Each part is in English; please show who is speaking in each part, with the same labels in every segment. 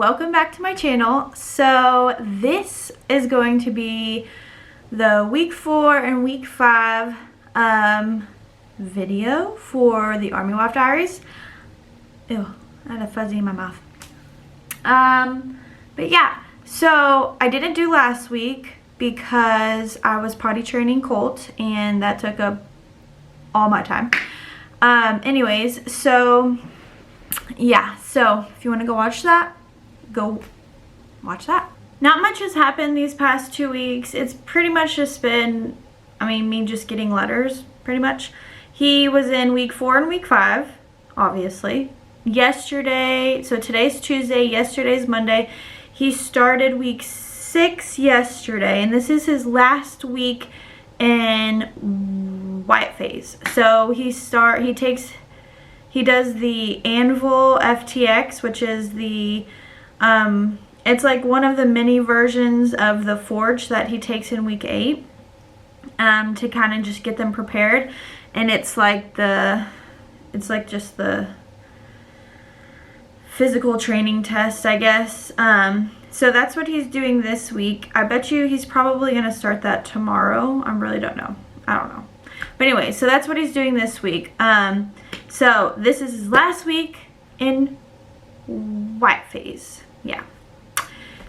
Speaker 1: welcome back to my channel. So this is going to be the week 4 and week 5 video for the Army Wife Diaries. Ew, I had a fuzzy in my mouth. But yeah, so I didn't do last week because I was potty training Colt and that took up all my time. Anyways, so yeah, so if you want to go watch that, go watch that. Not much has happened these past 2 weeks. It's pretty much just been, me just getting letters, pretty much. He was in week 4 and week 5, obviously. Yesterday, so today's Tuesday, yesterday's Monday. He started week 6 yesterday, and this is his last week in white phase. So he does the Anvil FTX, which is the, it's like one of the mini versions of the Forge that he takes in week 8 to kind of just get them prepared. And it's like just the physical training test, I guess. So that's what he's doing this week. I bet you he's probably going to start that tomorrow. I really don't know. I don't know. But anyway, so that's what he's doing this week. So this is his last week in white phase. Yeah.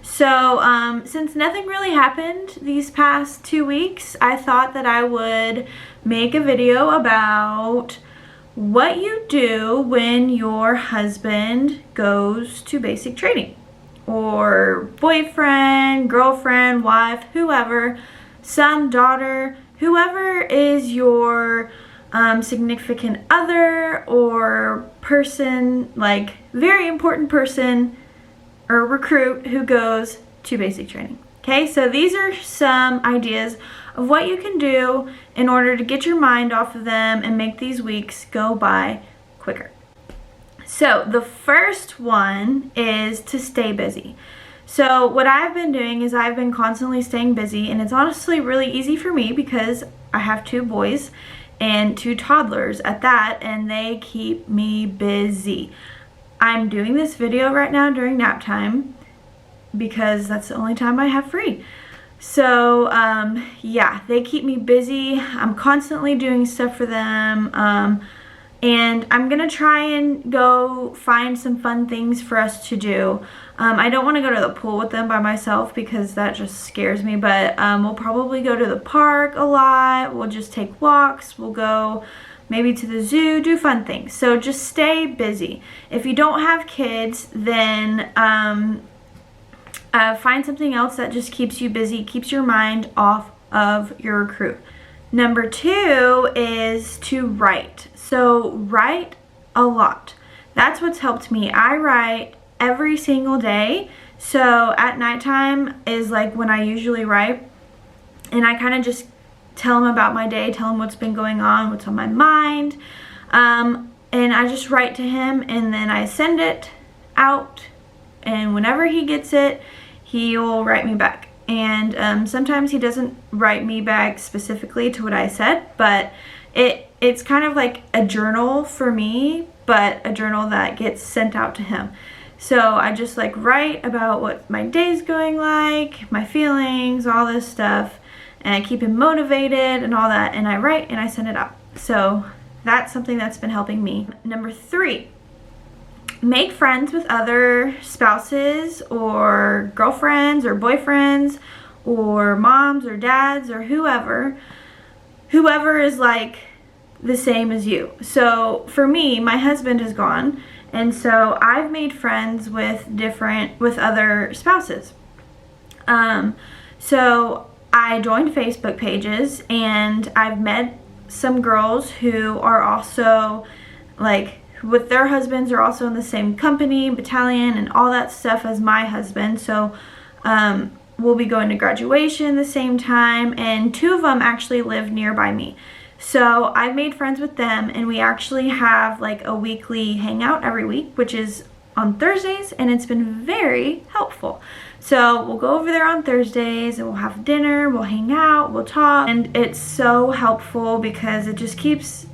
Speaker 1: So since nothing really happened these past 2 weeks, I thought that I would make a video about what you do when your husband goes to basic training, or boyfriend, girlfriend, wife, whoever, son, daughter, whoever is your significant other or person, like very important person or recruit who goes to basic training. Okay, so these are some ideas of what you can do in order to get your mind off of them and make these weeks go by quicker. So the first one is to stay busy. So what I've been doing is I've been constantly staying busy, and it's honestly really easy for me because I have 2 boys and 2 toddlers at that, and they keep me busy. I'm doing this video right now during nap time because that's the only time I have free. So yeah, they keep me busy. I'm constantly doing stuff for them, and I'm gonna try and go find some fun things for us to do. I don't want to go to the pool with them by myself because that just scares me, but we'll probably go to the park a lot. We'll just take walks. We'll go maybe to the zoo, do fun things. So just stay busy. If you don't have kids, then find something else that just keeps you busy, keeps your mind off of your recruit. Number 2 is to write. So write a lot. That's what's helped me. I write every single day. So at nighttime is like when I usually write, and I kind of just tell him about my day, tell him what's been going on, what's on my mind, and I just write to him, and then I send it out, and whenever he gets it, he will write me back. And sometimes he doesn't write me back specifically to what I said, but it's kind of like a journal for me, but a journal that gets sent out to him. So I just like write about what my day's going like, my feelings, all this stuff, and I keep him motivated and all that, and I write and I send it out. So that's something that's been helping me. Number 3, make friends with other spouses or girlfriends or boyfriends or moms or dads or whoever is like the same as you. So for me, my husband is gone, and so I've made friends with other spouses. So I joined Facebook pages, and I've met some girls who are also like, with their husbands are also in the same company, battalion, and all that stuff as my husband. So we'll be going to graduation the same time, and 2 of them actually live nearby me. So I've made friends with them, and we actually have like a weekly hangout every week, which is on Thursdays, and it's been very helpful. So we'll go over there on Thursdays, and we'll have dinner, we'll hang out, we'll talk, and it's so helpful because it just keeps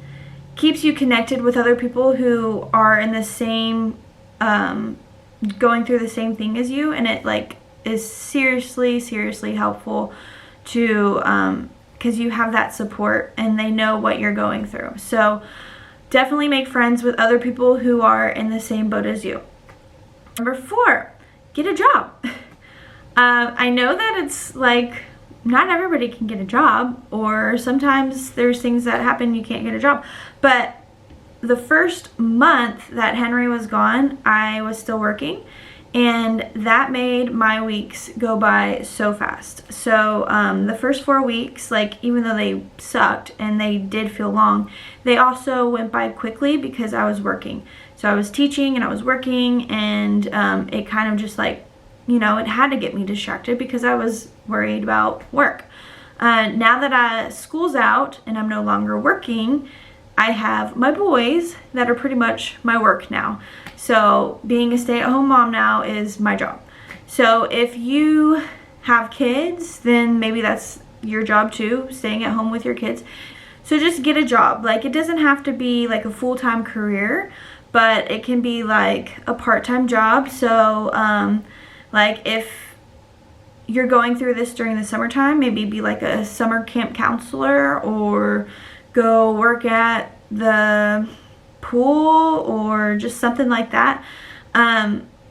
Speaker 1: you connected with other people who are in the same going through the same thing as you, and it like is seriously helpful to because you have that support and they know what you're going through. So definitely make friends with other people who are in the same boat as you. Number 4, get a job. I know that it's like not everybody can get a job, or sometimes there's things that happen you can't get a job, but the first month that Henry was gone, I was still working, and that made my weeks go by so fast. So the first 4 weeks, like even though they sucked and they did feel long, they also went by quickly because I was working. So I was teaching and I was working, and it kind of just like, you know, it had to get me distracted because I was worried about work. Now that school's out and I'm no longer working, I have my boys that are pretty much my work now. So being a stay-at-home mom now is my job. So if you have kids, then maybe that's your job too, staying at home with your kids. So just get a job. Like, it doesn't have to be like a full-time career, but it can be like a part-time job. So like if you're going through this during the summertime, maybe be like a summer camp counselor, or go work at the pool, or just something like that.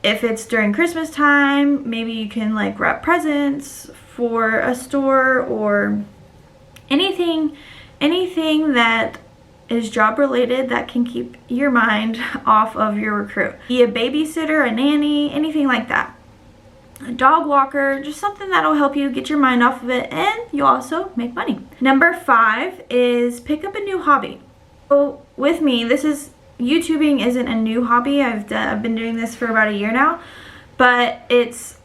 Speaker 1: If it's during Christmas time, maybe you can like wrap presents for a store, or anything that is job related that can keep your mind off of your recruit. Be a babysitter, a nanny, anything like that. A dog walker, just something that'll help you get your mind off of it, and you also make money. Number 5 is pick up a new hobby. So with me, YouTubing isn't a new hobby. I've been doing this for about a year now, but it's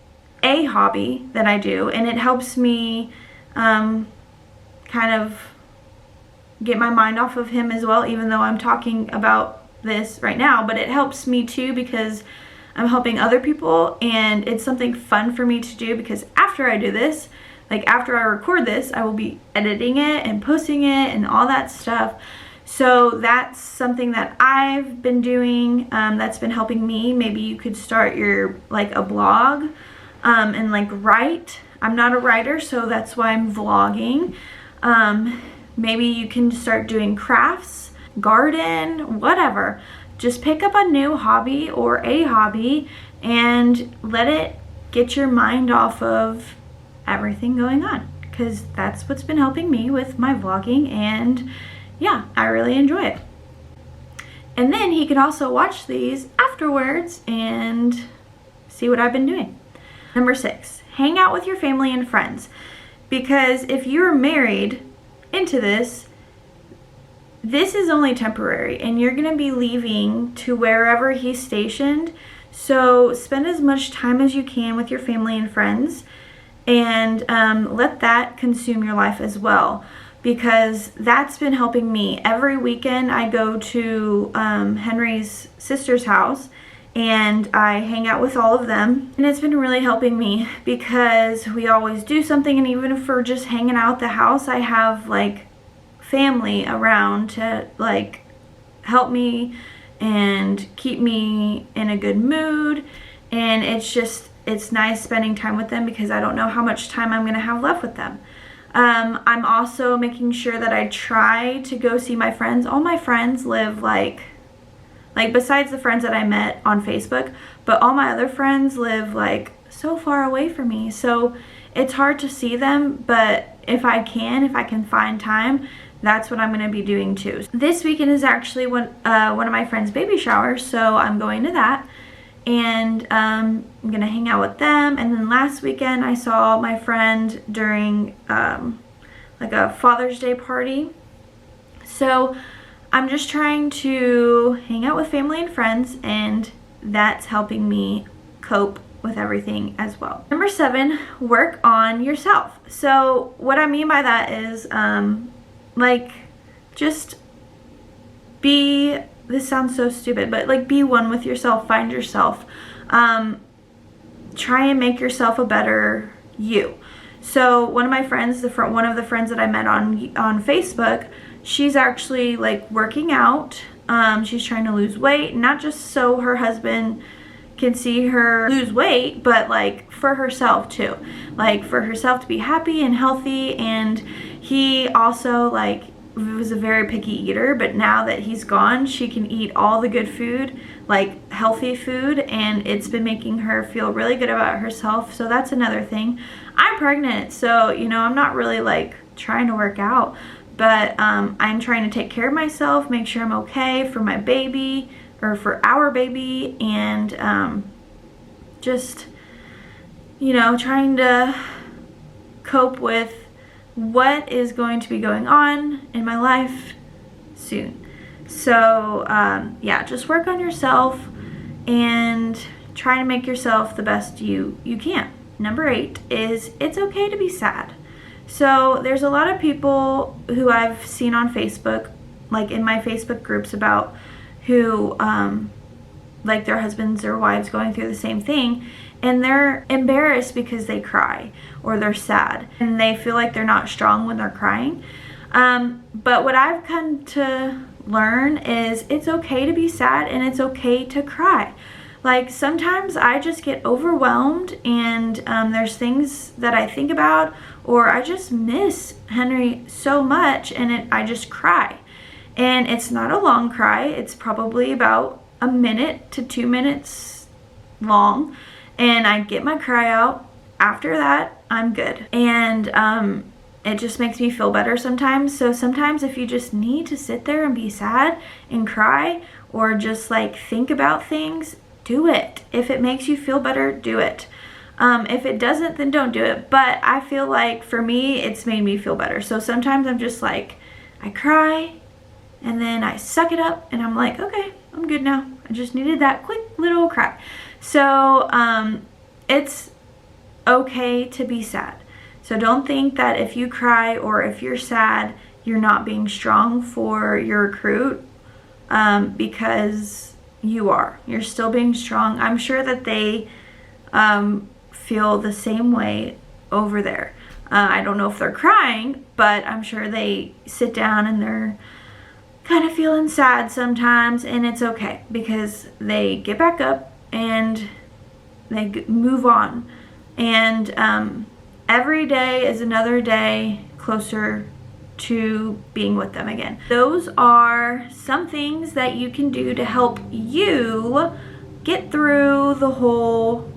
Speaker 1: a hobby that I do, and it helps me kind of get my mind off of him as well, even though I'm talking about this right now. But it helps me too because I'm helping other people, and it's something fun for me to do, because after I do this, like after I record this, I will be editing it and posting it and all that stuff. So that's something that I've been doing that's been helping me. Maybe you could start like a blog and like write. I'm not a writer, so that's why I'm vlogging. Maybe you can start doing crafts, garden, whatever. Just pick up a new hobby or a hobby and let it get your mind off of everything going on, because that's what's been helping me with my vlogging, and yeah, I really enjoy it. And then he can also watch these afterwards and see what I've been doing. Number 6, hang out with your family and friends, because if you're married into this is only temporary, and you're gonna be leaving to wherever he's stationed. So spend as much time as you can with your family and friends, and let that consume your life as well, because that's been helping me. Every weekend I go to Henry's sister's house, and I hang out with all of them, and it's been really helping me because we always do something. And even if we're just hanging out at the house, I have like family around to like help me and keep me in a good mood. And it's nice spending time with them, because I don't know how much time I'm gonna have left with them. I'm also making sure that I try to go see my friends. All my friends live like besides the friends that I met on Facebook, but all my other friends live like so far away from me, so it's hard to see them. But if I can find time, that's what I'm going to be doing too. This weekend is actually one of my friend's baby showers, so I'm going to that, and I'm going to hang out with them. And then last weekend I saw my friend during like a Father's Day party. So I'm just trying to hang out with family and friends, and that's helping me cope with everything as well. Number 7, work on yourself. So what I mean by that is like just be, this sounds so stupid, but like be one with yourself, find yourself. Try and make yourself a better you. So one of my friends, one of the friends that I met on Facebook, she's actually like working out. She's trying to lose weight, not just so her husband can see her lose weight, but like for herself too, like for herself to be happy and healthy. And he also like was a very picky eater, but now that he's gone, she can eat all the good food, like healthy food, and it's been making her feel really good about herself. So that's another thing. I'm pregnant, so you know, I'm not really like trying to work out, but I'm trying to take care of myself, make sure I'm okay for my baby, or for our baby, and just, you know, trying to cope with what is going to be going on in my life soon. So yeah, just work on yourself and try to make yourself the best you can. Number 8 is it's okay to be sad. So there's a lot of people who I've seen on Facebook, like in my Facebook groups, about who like their husbands or wives going through the same thing, and they're embarrassed because they cry or they're sad and they feel like they're not strong when they're crying. But what I've come to learn is it's okay to be sad and it's okay to cry. Like sometimes I just get overwhelmed, and there's things that I think about, or I just miss Henry so much, and I just cry. And it's not a long cry. It's probably about a minute to 2 minutes long. And I get my cry out. After that, I'm good. And it just makes me feel better sometimes. So sometimes if you just need to sit there and be sad and cry, or just like think about things, do it. If it makes you feel better, do it. If it doesn't, then don't do it. But I feel like for me, it's made me feel better. So sometimes I'm just like, I cry, and then I suck it up, and I'm like, okay, I'm good now. I just needed that quick little cry. So it's okay to be sad. So don't think that if you cry or if you're sad, you're not being strong for your recruit, because you are. You're still being strong. I'm sure that they feel the same way over there. I don't know if they're crying, but I'm sure they sit down and they're kind of feeling sad sometimes, and it's okay because they get back up and they move on. And every day is another day closer to being with them again. Those are some things that you can do to help you get through the whole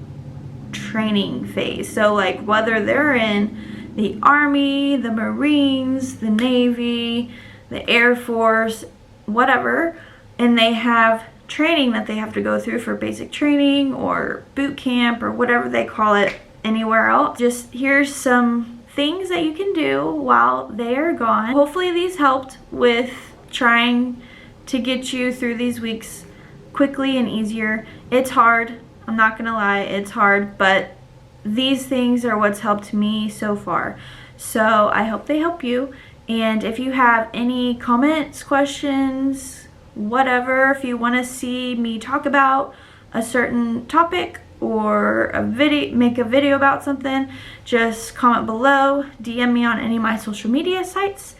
Speaker 1: training phase. So like whether they're in the Army, the Marines, the Navy, the Air Force, whatever, and they have training that they have to go through for basic training or boot camp or whatever they call it anywhere else. Just here's some things that you can do while they are gone. Hopefully these helped with trying to get you through these weeks quickly and easier. It's hard, I'm not gonna lie, it's hard, but these things are what's helped me so far. So I hope they help you. And if you have any comments, questions, whatever, if you want to see me talk about a certain topic or a video, make a video about something, just comment below, DM me on any of my social media sites,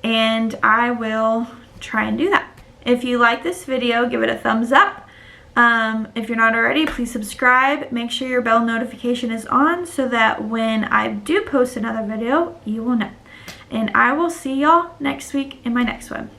Speaker 1: and I will try and do that. If you like this video, give it a thumbs up. If you're not already, please subscribe. Make sure your bell notification is on so that when I do post another video, you will know. And I will see y'all next week in my next one.